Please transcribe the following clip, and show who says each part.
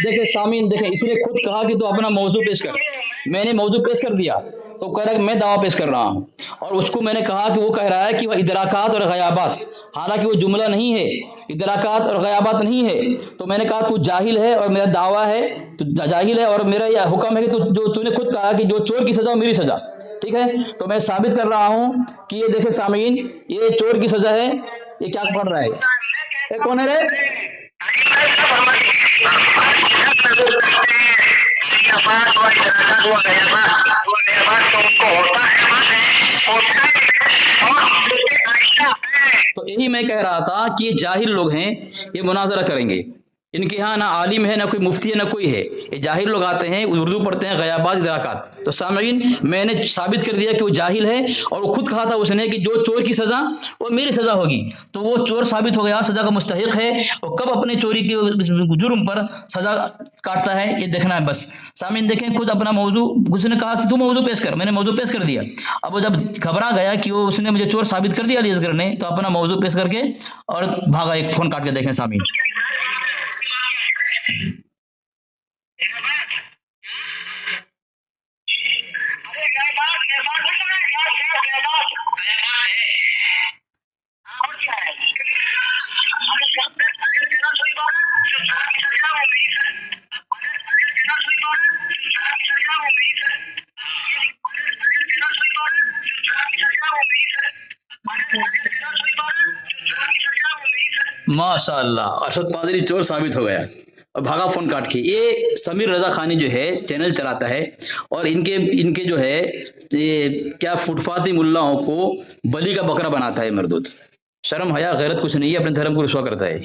Speaker 1: देखे सामीन, देखे इसने खुद कहा कि तो अपना मौजू पेश कर। मैंने मौजू पेश कर दिया तो कह रहा है कि मैं दावा पेश कर रहा हूँ, और उसको मैंने कहा कि वो कह रहा है कि वह इदराकात और गयाबात, हालांकि वो जुमला नहीं है, इदराकात और गयाबात नहीं है। तो मैंने कहा तू जाहिल है और मेरा दावा है तू जाहिल है, और मेरा यह हुक्म है कि तू जो तूने खुद कहा कि जो चोर की सजा मेरी सजा, ठीक है। तो मैं साबित कर रहा हूँ कि ये देखे सामीन, ये चोर की सजा है। ये क्या पढ़ रहा है, ये कौन है रे? तो यही मैं कह रहा था कि ये जाहिल लोग हैं, ये मुनाजरा करेंगे। इनके यहाँ ना आलिम है, ना कोई मुफ्ती है, ना कोई है। ये जाहिल लोग आते हैं, उर्दू पढ़ते हैं, गयाबात इदराकात। तो सामईन, मैंने साबित कर दिया कि वो जाहिल है, और वो खुद कहा था उसने कि जो चोर की सजा वो मेरी सजा होगी। तो वो चोर साबित हो गया, सजा का मुस्तहिक है। और कब अपने चोरी के जुर्म पर सजा काटता है ये देखना है बस। सामईन देखें, खुद अपना मौजू, उसने कहा कि तू मौजू पेश कर, मैंने मौजू पेश कर दिया। अब वो जब घबरा गया कि वो उसने मुझे चोर साबित कर दिया अली असगर ने, तो अपना मौजू पेश करके और भागा। एक फोन काट के देखें सामईन। माशाअल्लाह, अरशद पादरी चोर साबित हो गया और भागा फोन काट के। ये समीर रजा खानी जो है चैनल चलाता है, और इनके जो है ये क्या फुटपाती मुल्लाओं को बली का बकरा बनाता है मरदूद। शर्म हया गैरत कुछ नहीं है, अपने धर्म को रुसवा करता है।